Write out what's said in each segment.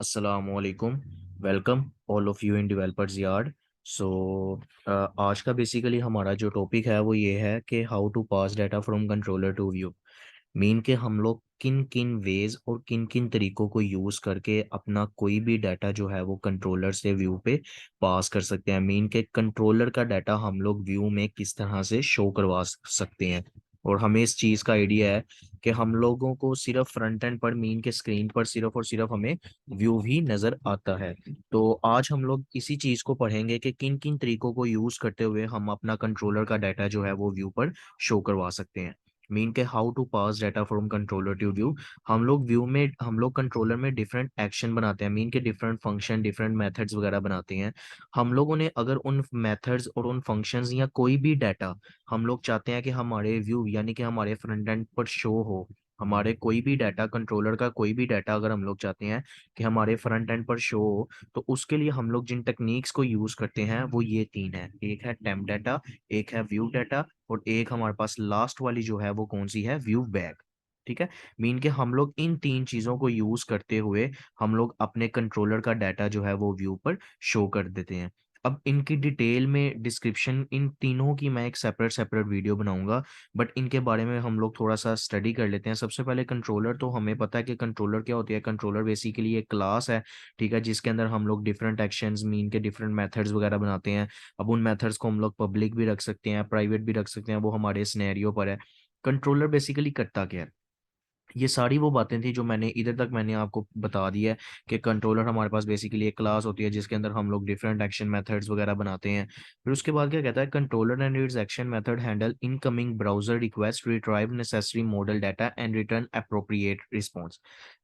असलामुअलैकुम। Welcome all of you in Developers Yard. So आज का basically हमारा जो टॉपिक है वो ये है कि how to pass data from controller to view. Mean के हम लोग किन किन वेज और किन किन तरीकों को यूज़ करके अपना कोई भी डाटा जो है वो कंट्रोलर से व्यू पे पास कर सकते हैं। मीन के कंट्रोलर का डाटा हम लोग व्यू में किस तरह से शो करवा सकते हैं। और हमें इस चीज़ का आइडिया है कि हम लोगों को सिर्फ फ्रंट एंड पर मीन के स्क्रीन पर सिर्फ और सिर्फ हमें व्यू भी नज़र आता है। तो आज हम लोग इसी चीज़ को पढ़ेंगे कि किन किन तरीकों को यूज़ करते हुए हम अपना कंट्रोलर का डाटा जो है वो व्यू पर शो करवा सकते हैं। मीन के how to pass data from controller to view. हम लोग कंट्रोलर में डिफरेंट एक्शन बनाते हैं। मीन के डिफरेंट फंक्शन डिफरेंट मेथड्स वगैरह बनाते हैं। हम लोगों ने अगर उन मेथड्स और उन फंक्शंस या कोई भी डाटा हम लोग चाहते हैं कि हमारे व्यू यानी कि हमारे फ्रंट एंड पर शो हो। हमारे कोई भी डाटा कंट्रोलर का कोई भी डाटा अगर हम लोग चाहते हैं कि हमारे फ्रंट एंड पर शो हो, तो उसके लिए हम लोग जिन टेक्निक्स को यूज करते हैं वो ये तीन है। एक है टेम्प डाटा, एक है व्यू डाटा, और एक हमारे पास लास्ट वाली जो है वो कौन सी है, व्यू बैक। ठीक है। मीन के हम लोग इन तीन चीजों को यूज करते हुए हम लोग अपने कंट्रोलर का डाटा जो है वो व्यू पर शो कर देते हैं। अब इनकी डिटेल में डिस्क्रिप्शन इन तीनों की मैं एक सेपरेट सेपरेट वीडियो बनाऊंगा। बट इनके बारे में हम लोग थोड़ा सा स्टडी कर लेते हैं। सबसे पहले कंट्रोलर, तो हमें पता है कि कंट्रोलर क्या होती है। कंट्रोलर बेसिकली एक क्लास है, ठीक है, जिसके अंदर हम लोग डिफरेंट एक्शंस मीन के डिफरेंट मेथड्स वगैरह बनाते हैं। अब उन मेथड्स को हम लोग पब्लिक भी रख सकते हैं, प्राइवेट भी रख सकते हैं, वो हमारे सिनेरियो पर है। कंट्रोलर बेसिकली करता क्या है, ये सारी वो बातें थी जो मैंने इधर तक मैंने आपको बता दी है कि कंट्रोलर हमारे पास बेसिकली एक क्लास होती है जिसके अंदर हम लोग डिफरेंट एक्शन मेथड्स वगैरह बनाते हैं। फिर उसके बाद क्या कहता है, controller and it's action method handle incoming browser request, retrieve necessary model data and return appropriate response.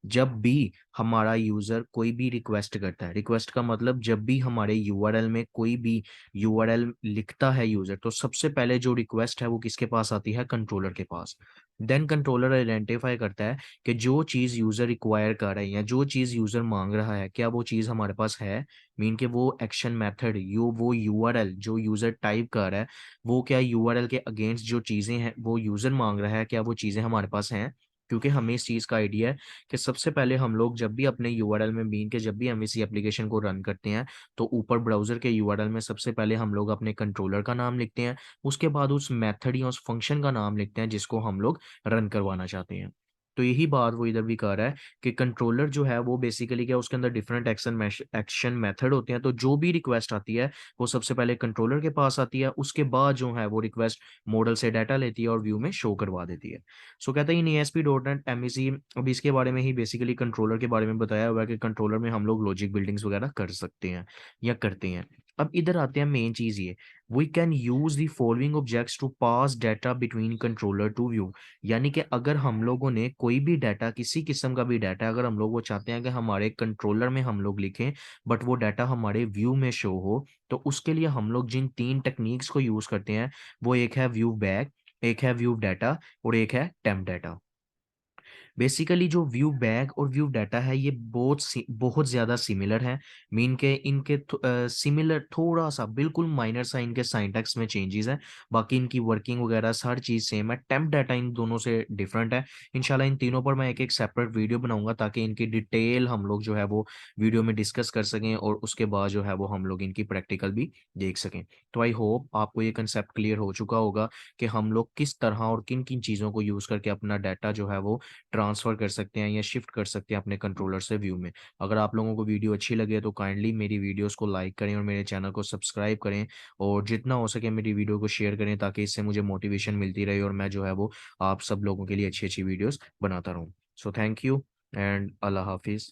जब भी हमारा यूजर कोई भी रिक्वेस्ट करता है, रिक्वेस्ट का मतलब जब भी हमारे यूआरएल में कोई भी यूआरएल लिखता है यूजर, तो सबसे पहले जो रिक्वेस्ट है वो किसके पास आती है, कंट्रोलर के पास। देन कंट्रोलर आइडेंटिफाई करता है कि जो चीज़ यूज़र रिक्वायर कर रहा है या जो चीज़ यूज़र मांग रहा है, क्या वो चीज़ हमारे पास है। मीन के वो एक्शन मेथड वो यूआरएल जो यूज़र टाइप कर रहा है, वो क्या यूआरएल के अगेंस्ट जो चीज़ें हैं वो यूज़र मांग रहा है, क्या वो चीज़ें हमारे पास हैं। क्योंकि हमें इस चीज़ का आइडिया है कि सबसे पहले हम लोग जब भी अपने यूआरएल में मीन के जब भी हम इसी एप्लीकेशन को रन करते हैं, तो ऊपर ब्राउज़र के यूआरएल में सबसे पहले हम लोग अपने कंट्रोलर का नाम लिखते हैं। उसके बाद उस मेथड या उस फंक्शन का नाम लिखते हैं जिसको हम लोग रन करवाना चाहते हैं। तो यही बात वो इधर भी कर रहा है कि कंट्रोलर जो है वो बेसिकली क्या, उसके अंदर डिफरेंट एक्शन मेथड होते हैं। तो जो भी रिक्वेस्ट आती है वो सबसे पहले कंट्रोलर के पास आती है, उसके बाद जो है वो रिक्वेस्ट मॉडल से डाटा लेती है और व्यू में शो करवा देती है। सो कहता है इन ASP.NET MEC। अभी इसके बारे में ही बेसिकली कंट्रोलर के बारे में बताया हुआ है कि कंट्रोलर में हम लोग लॉजिक बिल्डिंग्स वगैरह कर सकते हैं या करते हैं। अब इधर आते हैं मेन चीज ये, we can use the following objects to pass data between controller to view. यानी कि अगर हम लोगों ने कोई भी डाटा, किसी किस्म का भी डाटा, अगर हम लोग वो चाहते हैं कि हमारे कंट्रोलर में हम लोग लिखें बट वो डाटा हमारे व्यू में शो हो, तो उसके लिए हम लोग जिन तीन टेक्निक्स को यूज करते हैं वो एक है व्यू बैक, एक है व्यू डाटा, और एक है टेम्प डाटा। बेसिकली जो व्यू बैग और व्यू डाटा है ये बहुत ज़्यादा सिमिलर है। मीन के इनके सिमिलर थोड़ा सा बिल्कुल माइनर सा इनके साइंटैक्स में चेंजेस है। बाकी इनकी वर्किंग वगैरह हर चीज़ सेम है। टेम्प डाटा इन दोनों से डिफरेंट है। इंशाल्लाह इन तीनों पर मैं एक एक सेपरेट वीडियो बनाऊंगा ताकि इनकी डिटेल हम लोग जो है वो वीडियो में डिस्कस कर सकें और उसके बाद जो है वो हम लोग इनकी प्रैक्टिकल भी देख सकें। तो आई होप आपको ये कंसेप्ट क्लियर हो चुका होगा कि हम लोग किस तरह और किन किन चीज़ों को यूज़ करके अपना डाटा जो है वो ट्रांसफ़र कर सकते हैं या शिफ्ट कर सकते हैं अपने कंट्रोलर से व्यू में। अगर आप लोगों को वीडियो अच्छी लगे तो काइंडली मेरी वीडियोस को लाइक करें और मेरे चैनल को सब्सक्राइब करें, और जितना हो सके मेरी वीडियो को शेयर करें ताकि इससे मुझे मोटिवेशन मिलती रहे और मैं जो है वो आप सब लोगों के लिए अच्छी अच्छी वीडियोस बनाता रहूँ। सो थैंक यू एंड अल्लाह हाफिज़।